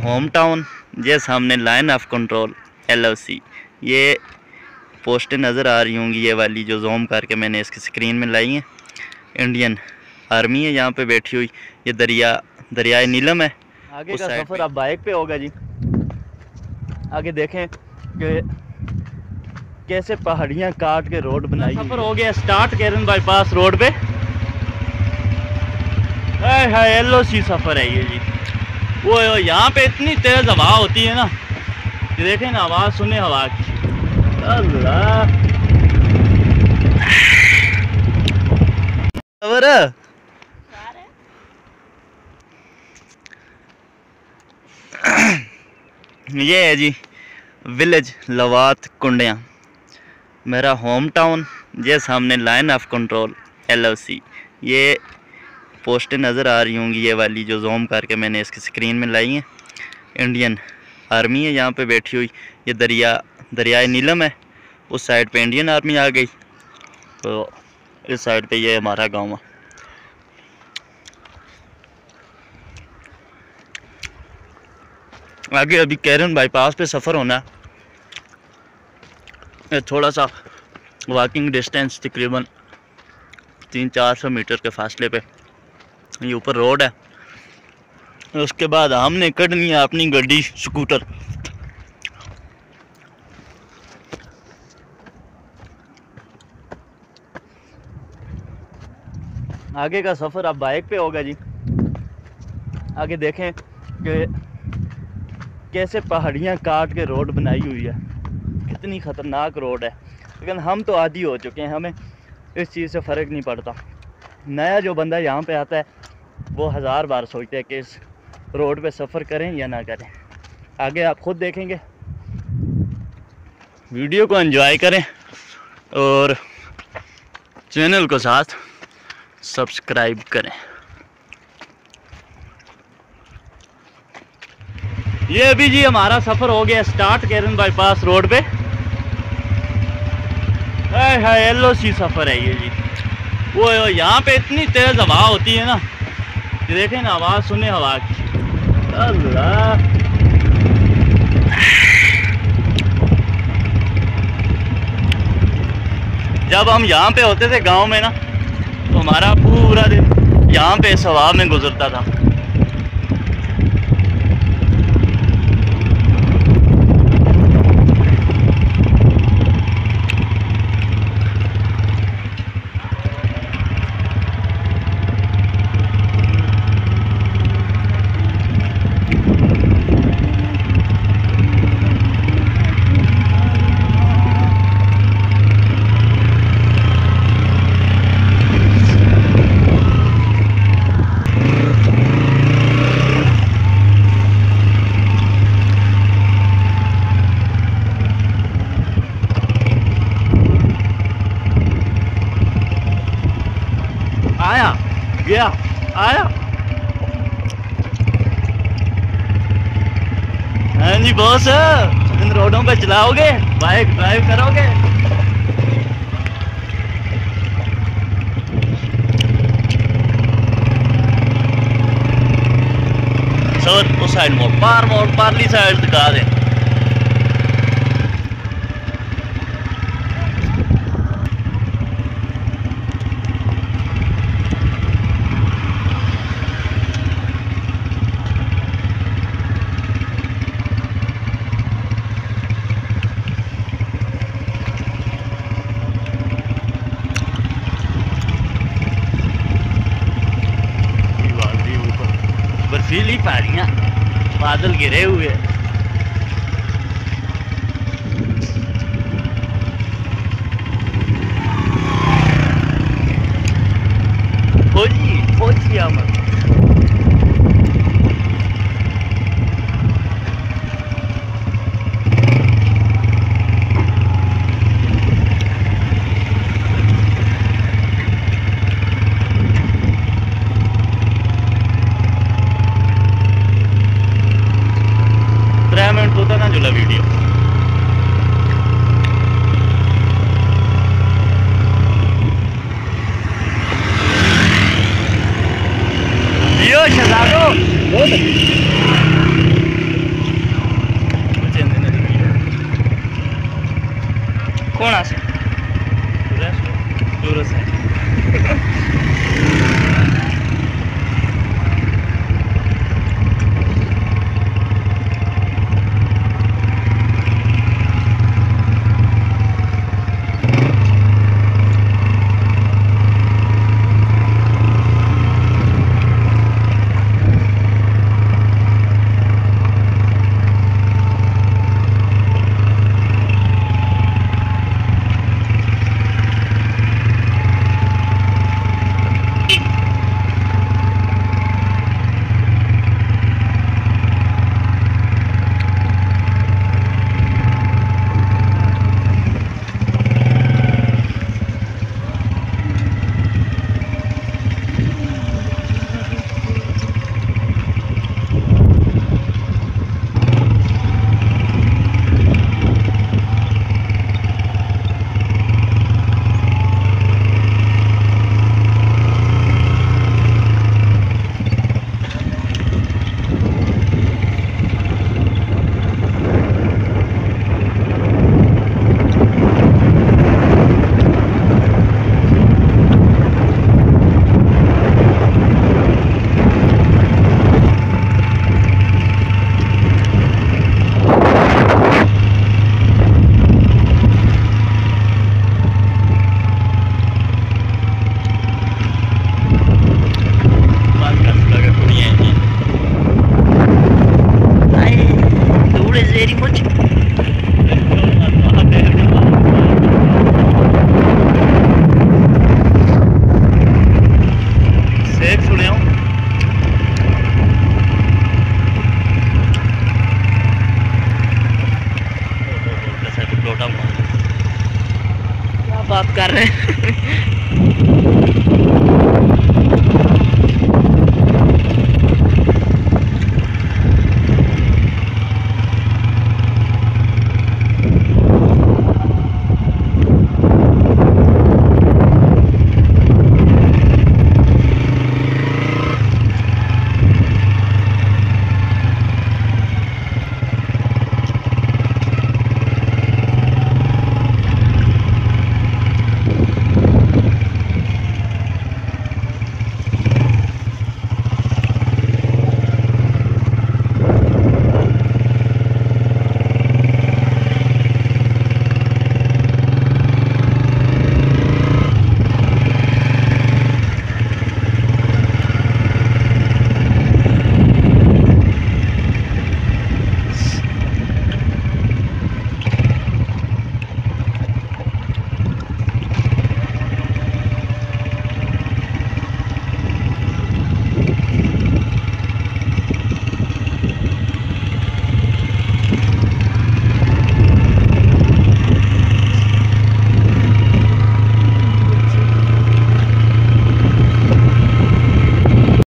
Home town, ये सामने line of control LOC। ये पोस्टें नज़र आ रही होंगी, ये वाली जो जूम करके मैंने इसकी स्क्रीन में लाई हैं। इंडियन आर्मी है यहाँ पे बैठी हुई। ये दरियाए नीलम है। आगे का सफ़र अब बाइक पे होगा जी। आगे देखें कि कैसे पहाड़ियाँ काट के रोड बनाई। सफ़र हो गया स्टार्ट केरन बाईपास रोड पे। है LOC सफ़र है ये जी। वो यहाँ पे इतनी तेज़ हवा होती है ना, ये देखें ना, आवाज़ सुने हवा की। अल्लाह ये है जी विलेज लवात कुंडियाँ, मेरा होम टाउन। ये सामने लाइन ऑफ कंट्रोल LOC। ये पोस्टें नज़र आ रही होंगी, ये वाली जो जूम करके मैंने इसकी स्क्रीन में लाई हैं। इंडियन आर्मी है यहाँ पे बैठी हुई। ये दरियाए नीलम है। उस साइड पे इंडियन आर्मी आ गई, तो इस साइड पे ये हमारा गांव है। आगे अभी केरन बाईपास पे सफ़र होना है। थोड़ा सा वॉकिंग डिस्टेंस तकरीबन 300-400 मीटर के फासले पे ये ऊपर रोड है। उसके बाद हमने कढ़नी है अपनी गड्डी स्कूटर। आगे का सफ़र अब बाइक पे होगा जी। आगे देखें कि कैसे पहाड़ियाँ काट के रोड बनाई हुई है, कितनी ख़तरनाक रोड है। लेकिन हम तो आदी हो चुके हैं, हमें इस चीज़ से फ़र्क नहीं पड़ता। नया जो बंदा यहाँ पे आता है वो 1000 बार सोचते हैं कि इस रोड पे सफ़र करें या ना करें। आगे आप खुद देखेंगे। वीडियो को एंजॉय करें और चैनल को साथ सब्सक्राइब करें। ये अभी जी हमारा सफ़र हो गया स्टार्ट केरन बाईपास रोड पे। है LOC सफ़र है ये जी। वो यहाँ पे इतनी तेज़ हवा होती है ना, ये देखें ना, आवाज़ सुने हवा की। अल्लाह जब हम यहाँ पे होते थे गांव में ना, तो हमारा पूरा दिन यहाँ पे इस हवा में गुजरता था। आया गया आया। हाँ जी बॉस, इन रोडों पे चलाओगे, बाइक ड्राइव करोगे? सर उस साइड मोड़ पारली साइड दिखा दे। बर्फीली पहाड़ियाँ, बादल घिरे हुए। फौजी अमर होता ना जुला वीडियो। शहजादो कोना से